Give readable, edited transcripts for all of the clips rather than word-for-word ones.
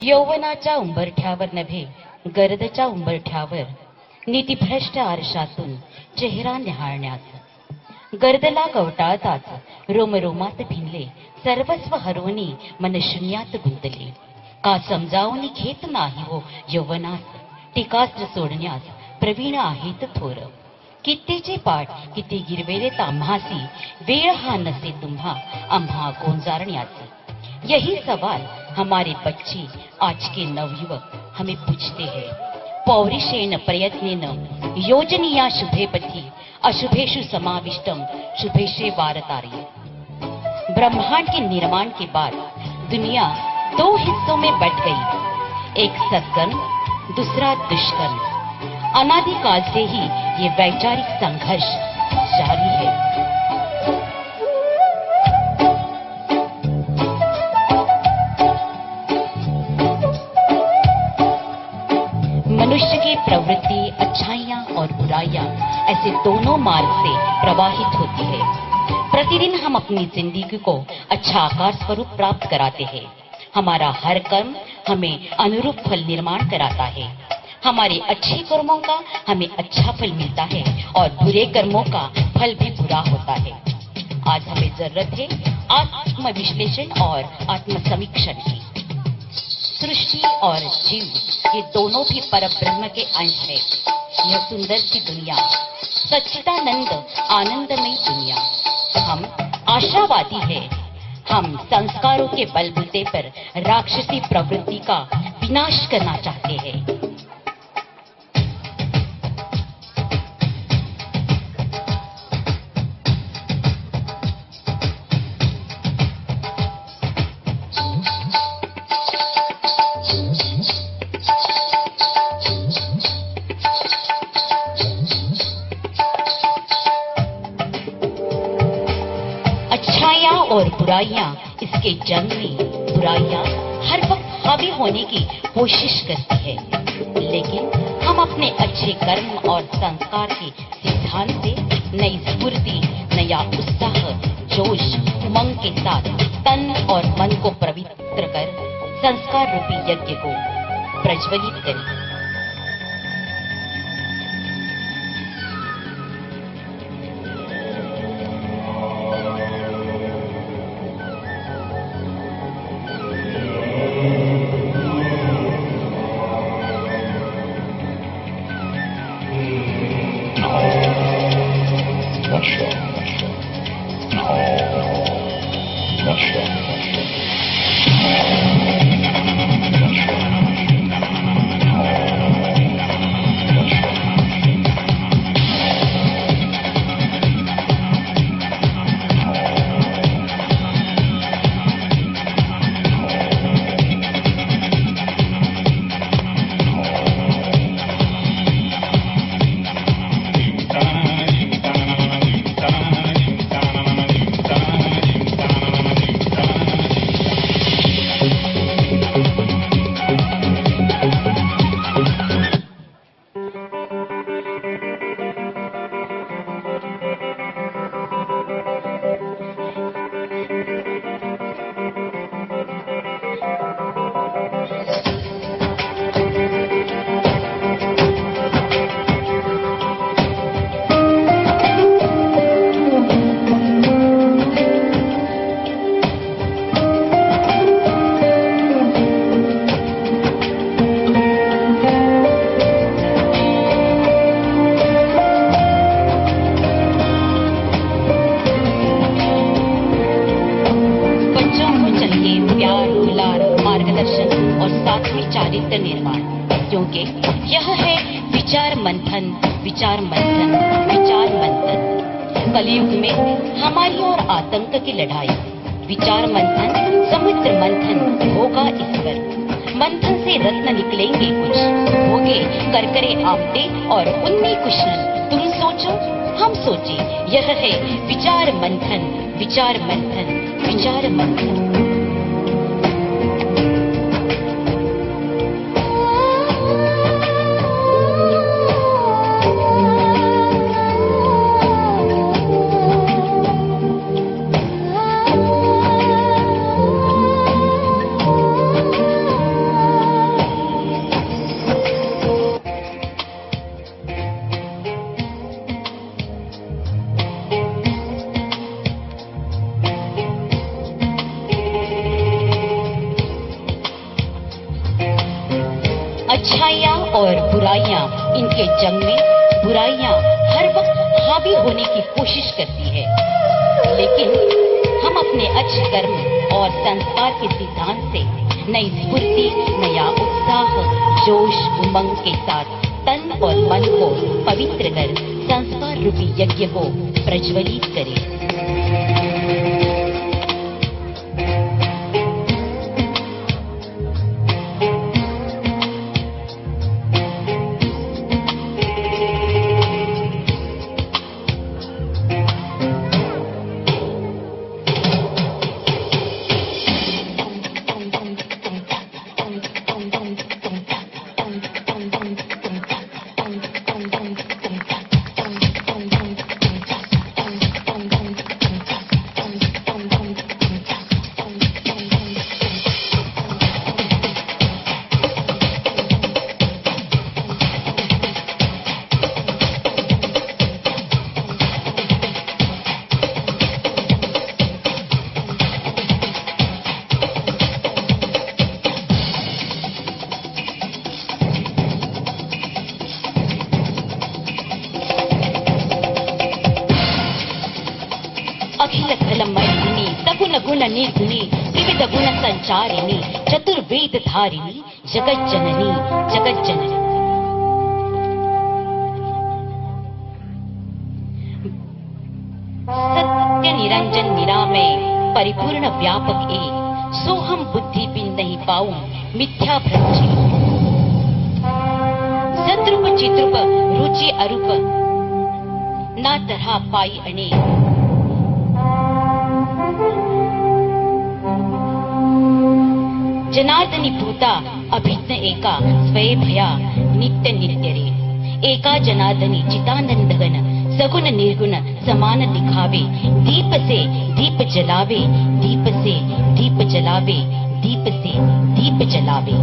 यौवनाच्या उंबरठ्यावर नव्हे, गरजच्या उंबरठ्यावर नीतिभ्रष्ट आरशातून चेहरा निहाळण्यास, गर्दला कवटाळताच रोमरोमात भिनले, सर्वस्व हरवणी मनशून्यात गुंतले. का समजावून घेत नाही हो यौवनास, टीकास्त्र सोडण्यास प्रवीण आहेत थोर. कितीचे पाठ किती गिरवेले ताम्हासी, वेळ हा नसे तुम्हा आम्हा गोंजारण्याचे. यही सवाल हमारे बच्चे आज के नवयुवक हमें पूछते हैं. पौरुषेण प्रयत्नेन योजनीया शुभे पथि, अशुभेषु समाविष्टम शुभेशे वारतार्य. ब्रह्मांड के निर्माण के बाद दुनिया दो हिस्सों में बट गई, एक सत्कर्म, दूसरा दुष्कर्म. अनादिकाल से ही ये वैचारिक संघर्ष जारी है. मनुष्य की प्रवृत्ति अच्छाइयाँ और बुराइयाँ ऐसे दोनों मार्ग से प्रवाहित होती है. प्रतिदिन हम अपनी जिंदगी को अच्छा आकार स्वरूप प्राप्त कराते हैं. हमारा हर कर्म हमें अनुरूप फल निर्माण कराता है. हमारे अच्छे कर्मों का हमें अच्छा फल मिलता है और बुरे कर्मों का फल भी बुरा होता है. आज हमें जरूरत है आत्मविश्लेषण और आत्मसमीक्षण की. सृष्टि और जीव ये दोनों भी परब्रह्म के अंश है. यह सुंदर सी दुनिया सच्चिदानंद आनंदमयी दुनिया. हम आशावादी है. हम संस्कारों के बलबूते पर राक्षसी प्रवृत्ति का विनाश करना चाहते हैं. अच्छाइयाँ और बुराइयाँ इसके जन्म में, बुराइयाँ हर वक्त हावी होने की कोशिश करती है. लेकिन हम अपने अच्छे कर्म और संस्कार के सिद्धांत से नई स्फूर्ति, नया उत्साह, जोश, उमंग के साथ तन और मन को पवित्र कर संस्कार रूपी यज्ञ को प्रज्वलित करें. चारित्र निर्माण, क्योंकि यह है विचार मंथन, विचार मंथन, विचार मंथन. कलयुग में हमारी और आतंक की लड़ाई. विचार मंथन, समुद्र मंथन होगा इस पर. मंथन से रत्न निकलेंगे कुछ, होंगे करकरे आमटे और उन्नी कुछ. तुम सोचो, हम सोचे. यह है विचार मंथन, विचार मंथन, विचार मंथन. अच्छाइयाँ और बुराइयाँ, इनके जंग में बुराइयाँ हर वक्त हावी होने की कोशिश करती है, लेकिन हम अपने अच्छे कर्म और संस्कार के सिद्धांत से नई स्फूर्ति, नया उत्साह, जोश उमंग के साथ तन और मन को पवित्र कर संस्कार रूपी यज्ञ को प्रज्वलित करें। अखिल खलमयिनी सगुण गुण निर्गुणी त्रिविध गुण संचारिणी चतुर्वेद धारिणी जगत जननी जगत जननी। सत्य निरंजन निरामय परिपूर्ण व्यापक एक, सोहम बुद्धि बिन नहीं पाऊं मिथ्या भ्रंची। सद्रूप चिद्रूप रुचि अरूप ना तरह पाई अनेक। जनार्दनी भूता अभिज्ञ एका स्वये भया नित्य नित्य रे। एका जनार्दनी चितानंद घन सगुण निर्गुण समान दिखावे। दीप से दीप जलावे, दीप से दीप जलावे, दीप से दीप जलावे।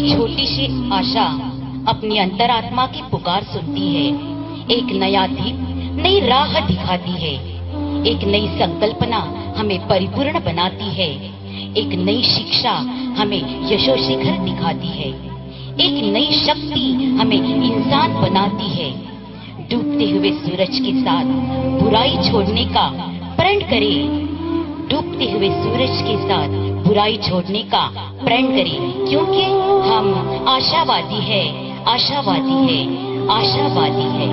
छोटी सी आशा अपनी अंतरात्मा की पुकार सुनती है। एक नया दीप नई राह दिखाती है। एक नई संकल्पना हमें परिपूर्ण बनाती है। एक नई शिक्षा हमें यशोशिखर दिखाती है। एक नई शक्ति हमें इंसान बनाती है। डूबते हुए सूरज के साथ बुराई छोड़ने का प्रण करें। डूबते हुए सूरज के साथ बुराई छोड़ने का प्रण करें, क्योंकि हम आशावादी है, आशावादी है, आशावादी है।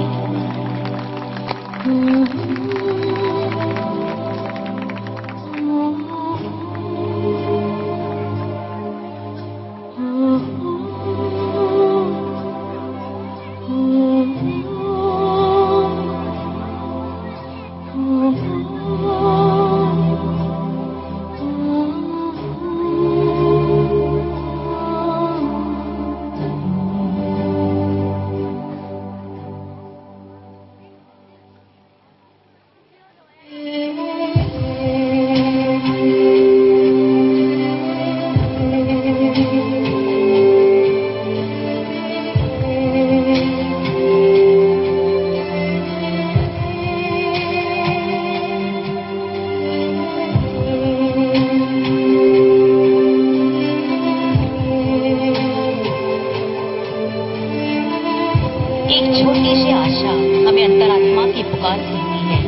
छोटी सी आशा हमें अंतरात्मा की पुकार सुनती है।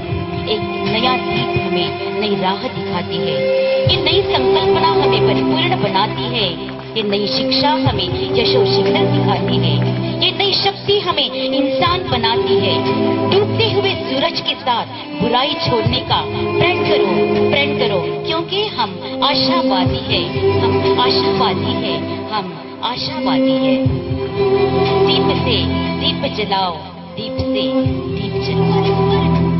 एक नया दीप हमें नई राह दिखाती है। ये नई संकल्पना हमें परिपूर्ण बनाती है। ये नई शिक्षा हमें यशोशिखर दिखाती है। ये नई शक्ति हमें इंसान बनाती है। डूबते हुए सूरज के साथ बुराई छोड़ने का प्रण करो, क्योंकि हम आशावादी है, हम आशावादी है, हम आशावादी है। दीप से दीप जलाओ, दीप से दीप जलाओ।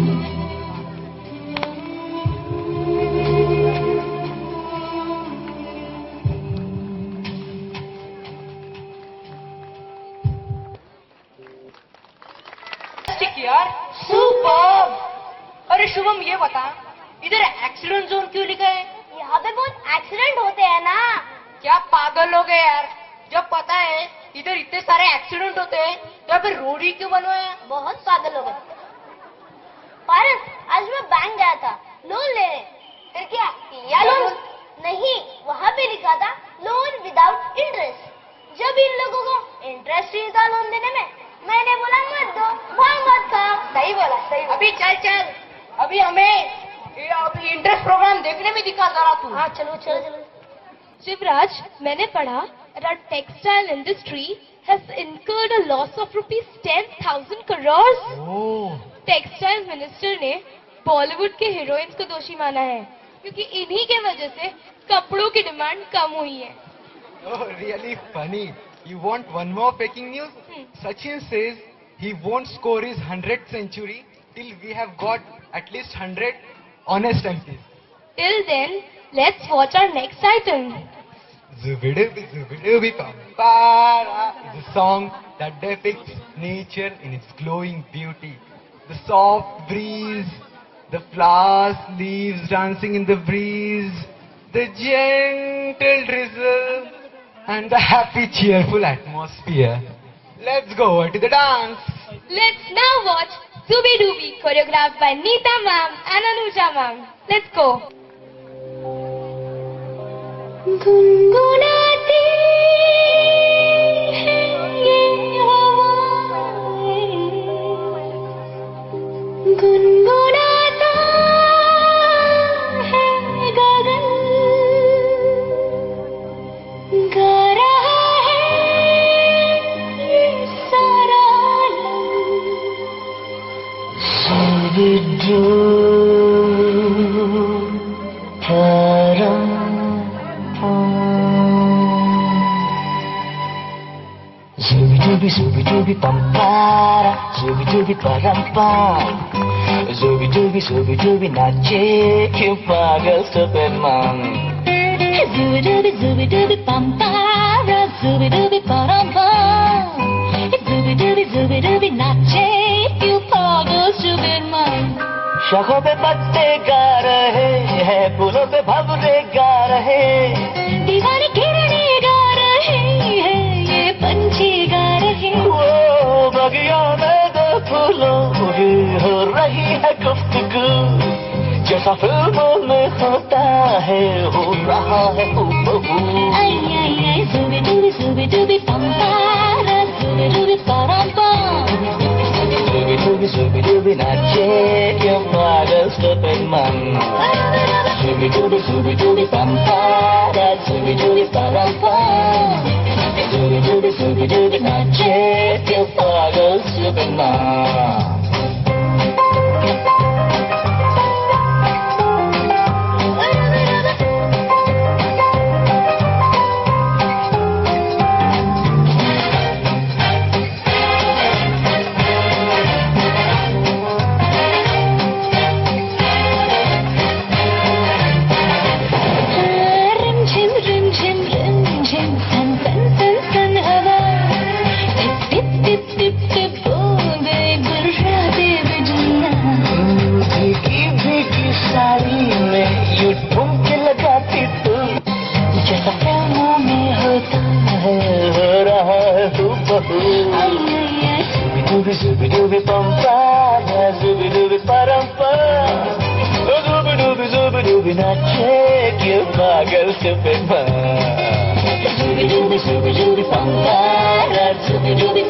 यार सुपर। अरे शुभम ये बता, इधर एक्सीडेंट जोन क्यों लिखा है? यहाँ पे बहुत एक्सीडेंट होते हैं ना, क्या पागल लोग हैं यार, जब पता है इधर इतने सारे एक्सीडेंट होते हैं तो फिर रोड ही क्यों बनवाया? बहुत पागल हो गए। पारस, आज मैं बैंक गया था लोन लेने, फिर क्या लिया लोन? नहीं, वहाँ पे लिखा था लोन विदाउट इंटरेस्ट। जब इन लोगों को इंटरेस्ट ही था लोन देने में, मैंने बोला मत दो, भाव मत खाओ। सही बोला, सही बोला। अभी चल, अभी हमें इंटरेस्ट प्रोग्राम देखने में दिखा जरा तू। हाँ चलो चलो चलो। शिवराज, मैंने पढ़ा that textile industry has incurred a loss of rupees 10,000 crores. Textile minister ने बॉलीवुड के हीरोइंस को दोषी माना है क्योंकि इन्हीं के वजह से कपड़ों की डिमांड कम हुई है। Oh, really funny. You want one more faking news? Sachin says he won't score his 100th century till we have got at least 100 honest MPs. Till then, let's watch our next item. Zubidubi Zubidubi Pampara is a song that depicts nature in its glowing beauty. The soft breeze, the flowers, leaves dancing in the breeze, the gentle drizzle, and the happy, cheerful atmosphere. Let's go over to the dance. Let's now watch Zubi Dooby, choreographed by Neeta ma'am and Anuja ma'am. Let's go. गुनगुनाती है ये हवाएं, गुनगुनाता है गगन, गा रहा है ये सारा आलम। Zubi-doo, Zubi-dooby pampara, Zubi-dooby parampam, Zubi-dooby nache क्यों पागल Superman. Zubi-dooby pampara, Zubi-dooby parampam, Zubi-dooby nache क्यों पागल सुपरमैन। शाखों पे पत्ते गा रहे हैं, फूलों पे भंवरे गा रहे, दीवानी किरणें गा रहे हैं, ये पंछी गा रहे। वो बगियों में दो फूलों की हो रही है गुफ्तगू, जैसा फिल्मों में होता है हो रहा है हूबहू। आई आई आई Zubi-dooby pampara, Zubi-dooby parampam, Zubi-dooby nache क्यों पागल Superman. Zubi-dooby pampara, Zubi-dooby parampam, Zubi-dooby nache क्यों पागल Superman. Zubi-dooby pampara, Zubi-dooby parampam, Zubi-dooby nache क्यों पागल सुपरमैन। Zubi-dooby pampara, Zubi-dooby